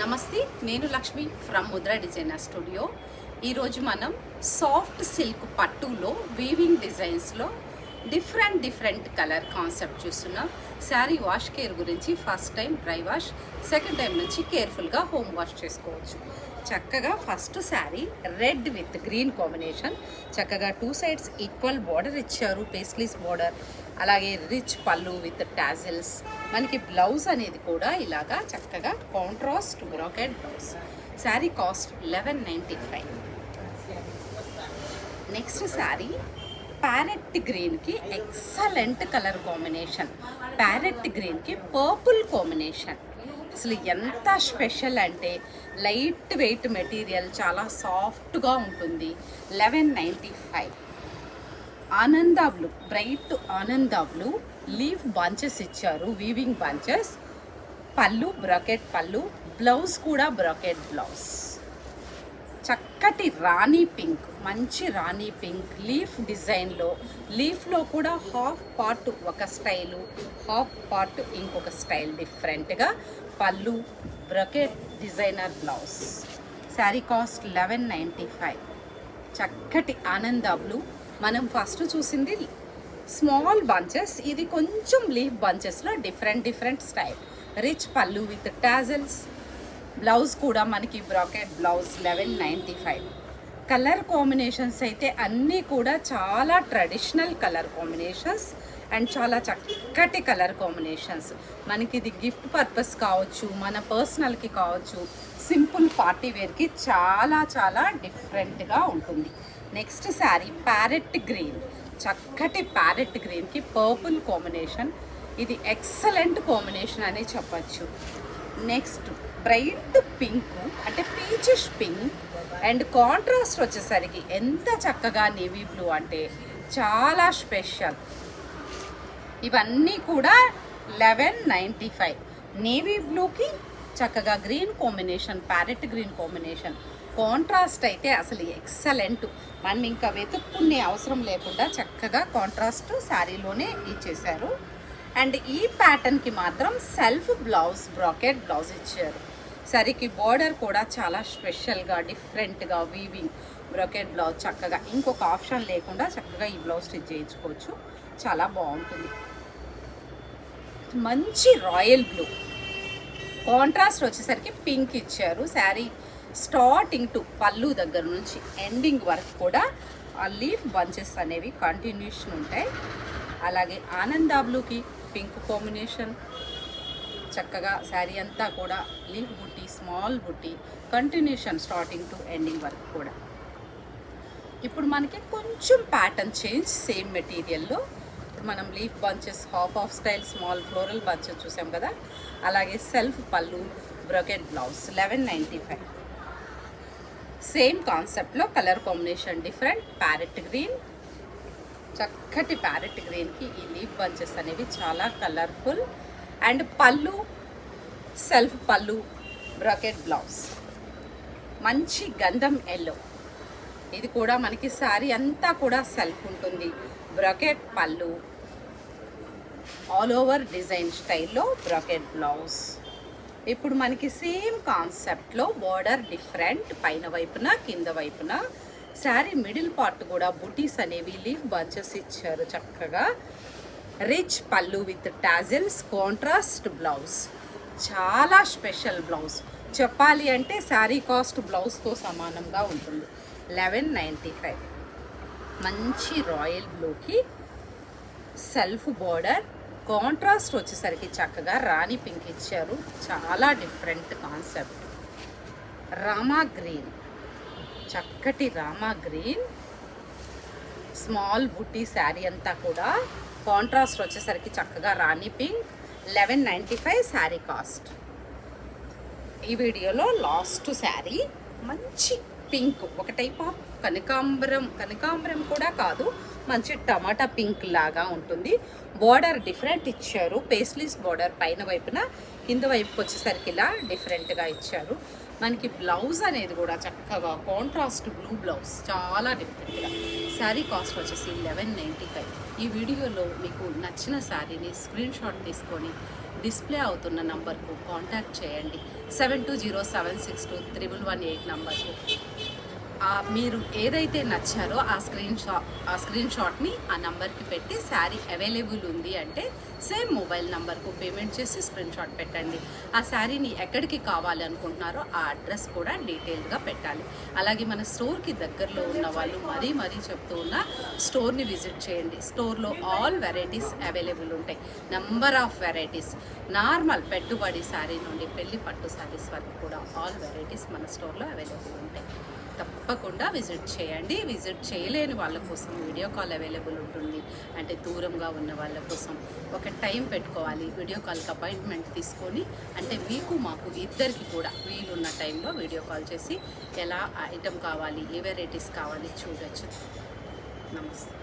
నమస్తే, నేను Lakshmi from Mudra designer studio. ఈరోజు మనం సాఫ్ట్ సిల్క్ పట్టులో వీవింగ్ డిజైన్స్లో డిఫరెంట్ కలర్ కాన్సెప్ట్ చూస్తున్నాం. శారీ వాష్ కేర్ గురించి first time dry wash, second time నుంచి కేర్ఫుల్గా హోమ్ వాష్ చేసుకోవచ్చు. చక్కగా first sari red with green combination, చక్కగా టూ సైడ్స్ ఈక్వల్ బార్డర్ ఇచ్చారు, పేస్లీస్ బార్డర్, అలాగే రిచ్ పళ్ళు విత్ టాజిల్స్. మనకి బ్లౌజ్ అనేది కూడా ఇలాగా చక్కగా contrast bracket blouse. Sari cost 1195. Next sari parrot గ్రీన్కి ఎక్సలెంట్ కలర్ కాంబినేషన్, ప్యారెట్ గ్రీన్కి పర్పుల్ కాంబినేషన్. అసలు ఎంత స్పెషల్ అంటే లైట్ వెయిట్ మెటీరియల్, చాలా సాఫ్ట్గా ఉంటుంది. 1195. Ananda blue, bright Ananda blue, leaf bunches ఇచ్చారు, వీవింగ్ బంచెస్. పళ్ళు బ్రాకెట్ పళ్ళు, బ్లౌజ్ కూడా బ్రాకెట్ బ్లౌజ్. చక్కటి రాణి పింక్, మంచి రాణి పింక్ లీఫ్ డిజైన్లో, లీఫ్లో కూడా హాఫ్ పార్ట్ ఒక స్టైలు, హాఫ్ పార్ట్ ఇంకొక స్టైల్ డిఫరెంట్గా. పళ్ళు bracket designer blouse. Sari cost 1195. చక్కటి ఆనందా బ్లూ. మనం ఫస్ట్ చూసింది స్మాల్ బంచెస్, ఇది కొంచెం లీఫ్ బంచెస్లో డిఫరెంట్ స్టైల్. రిచ్ పళ్ళు విత్ టాజల్స్, బ్లౌజ్ కూడా మనకి బ్రాకెట్ బ్లౌజ్. 1195. కలర్ కాంబినేషన్స్ అయితే అన్నీ కూడా చాలా ట్రెడిషనల్ కలర్ కాంబినేషన్స్ అండ్ చాలా చక్కటి కలర్ కాంబినేషన్స్. మనకి ఇది గిఫ్ట్ పర్పస్ కావచ్చు, మన పర్సనల్కి కావచ్చు, సింపుల్ పార్టీ వేర్కి చాలా డిఫరెంట్గా ఉంటుంది. నెక్స్ట్ శారీ ప్యారెట్ గ్రీన్, చక్కటి ప్యారెట్ గ్రీన్కి పర్పుల్ కాంబినేషన్. ఇది ఎక్సలెంట్ కాంబినేషన్ అని చెప్పచ్చు. నెక్స్ట్ బ్రైట్ పింక్, అంటే పీచిష్ పింక్ అండ్ కాంట్రాస్ట్ వచ్చేసరికి ఎంత చక్కగా నేవీ బ్లూ, అంటే చాలా స్పెషల్. ఇవన్నీ కూడా 1195. నేవీ బ్లూకి చక్కగా green combination, parrot green combination, contrast అయితే అసలు ఎక్సలెంట్. మనం ఇంకా వెతుక్కునే అవసరం లేకుండా చక్కగా కాంట్రాస్ట్ శారీలోనే ఇచ్చేశారు. అండ్ ఈ ప్యాటర్న్కి మాత్రం సెల్ఫ్ బ్లౌజ్, బ్రాకెట్ బ్లౌజ్ ఇచ్చారు. సరికి బార్డర్ కూడా చాలా స్పెషల్గా డిఫరెంట్గా వీవింగ్ బ్రాకెట్ బ్లౌజ్. చక్కగా ఇంకొక ఆప్షన్ లేకుండా చక్కగా ఈ బ్లౌజ్ స్టిచ్ చేయించుకోవచ్చు, చాలా బాగుంటుంది. మంచి రాయల్ బ్లూ, కాంట్రాస్ట్ వచ్చేసరికి పింక్ ఇచ్చారు. శారీ స్టార్టింగ్ టు పళ్ళు దగ్గర నుంచి ఎండింగ్ వరకు కూడా ఆ లీఫ్ బంచెస్ అనేవి కంటిన్యూషన్ ఉంటాయి. అలాగే ఆనందా బ్లూకి పింక్ కాంబినేషన్, చక్కగా శారీ అంతా కూడా లీఫ్ బుట్టి, స్మాల్ బుట్టి కంటిన్యూషన్ స్టార్టింగ్ టు ఎండింగ్ వరకు కూడా. ఇప్పుడు మనకి కొంచెం ప్యాటర్న్ చేంజ్ సేమ్ మెటీరియల్లో. ఇప్పుడు మనం leaf bunches, half style small floral bunches చూసాం కదా, అలాగే సెల్ఫ్ పళ్ళు బ్రాకెట్ బ్లౌజ్. 1195. సేమ్ కాన్సెప్ట్లో colour combination different. Parrot green, చక్కటి ప్యారెట్ గ్రీన్కి ఈ లీఫ్ బంచెస్ అనేవి చాలా కలర్ఫుల్. అండ్ పళ్ళు సెల్ఫ్ పళ్ళు బ్రాకెట్ బ్లౌజ్. మంచి గంధం ఎల్లో, ఇది కూడా మనకి శారీ అంతా కూడా సెల్ఫ్ ఉంటుంది. బ్రాకెట్ పళ్ళు, ఆల్ ఓవర్ డిజైన్ స్టైల్లో బ్రాకెట్ బ్లౌజ్. ఇప్పుడు మనకి సేమ్ కాన్సెప్ట్లో బార్డర్ డిఫరెంట్, పైన వైపున కింద వైపున. శారీ మిడిల్ పార్ట్ కూడా బుటీస్ అనేవి లీఫ్ బంచెస్ ఇచ్చారు చక్కగా. రిచ్ పళ్ళు విత్ టాజిల్స్, కాంట్రాస్ట్ బ్లౌజ్. చాలా స్పెషల్ బ్లౌజ్. చెప్పాలి అంటే శారీ కాస్ట్ బ్లౌజ్తో సమానంగా ఉంటుంది. 1195. మంచి రాయల్ బ్లూకి సెల్ఫ్ బార్డర్, కాంట్రాస్ట్ వచ్చేసరికి చక్కగా రాణి పింక్ ఇచ్చారు, చాలా డిఫరెంట్ కాన్సెప్ట్. రామా గ్రీన్, చక్కటి రామా గ్రీన్, స్మాల్ బుట్టి శారీ అంతా కూడా. కాంట్రాస్ట్ వచ్చేసరికి చక్కగా రాణి పింక్. 1195 శారీ కాస్ట్. ఈ వీడియోలో లాస్ట్ శారీ మంచి పింక్, ఒక టైప్ ఆఫ్ కనకాంబరం కూడా కాదు, మంచి టమాటా పింక్ లాగా ఉంటుంది. బార్డర్ డిఫరెంట్ ఇచ్చారు, పేస్లీస్ బార్డర్ పైన వైపున, కింద వైపుకి వచ్చేసరికి ఇలా డిఫరెంట్గా ఇచ్చారు. మనకి బ్లౌజ్ అనేది కూడా చక్కగా కాంట్రాస్ట్ బ్లూ బ్లౌజ్, చాలా డిఫరెంట్గా. శారీ కాస్ట్ వచ్చేసి 1195. ఈ వీడియోలో మీకు నచ్చిన శారీని స్క్రీన్ షాట్ తీసుకొని డిస్ప్లే అవుతున్న నంబర్కు కాంటాక్ట్ చేయండి. 7207621118 నంబర్కు. మీరు ఏదైతే నచ్చారో ఆ స్క్రీన్ షాట్ని ఆ నంబర్కి పెట్టి శారీ అవైలబుల్ ఉంది అంటే సేమ్ మొబైల్ నంబర్కు పేమెంట్ చేసి స్క్రీన్ షాట్ పెట్టండి. ఆ శారీని ఎక్కడికి కావాలి అనుకుంటున్నారో ఆ అడ్రస్ కూడా డీటెయిల్గా పెట్టాలి. అలాగే మన స్టోర్కి దగ్గరలో ఉన్న వాళ్ళు మరీ చెప్తూ ఉన్న స్టోర్ని విజిట్ చేయండి. స్టోర్లో ఆల్ వెరైటీస్ అవైలబుల్ ఉంటాయి. నంబర్ ఆఫ్ వెరైటీస్, నార్మల్ పెట్టుబడి శారీ నుండి పెళ్లి పట్టు శారీస్ వరకు కూడా ఆల్ వెరైటీస్ మన స్టోర్లో అవైలబుల్ ఉంటాయి. తప్పకుండా విజిట్ చేయండి. విజిట్ చేయలేని వాళ్ళ కోసం వీడియో కాల్ అవైలబుల్ ఉంటుంది. అంటే దూరంగా ఉన్న వాళ్ళ కోసం ఒక టైం పెట్టుకోవాలి, వీడియో కాల్కి అపాయింట్మెంట్ తీసుకొని, అంటే మీకు మాకు ఇద్దరికి కూడా వీలున్న టైంలో వీడియో కాల్ చేసి ఎలా ఐటెం కావాలి, ఏ వెరైటీస్ కావాలి చూడొచ్చు. నమస్తే.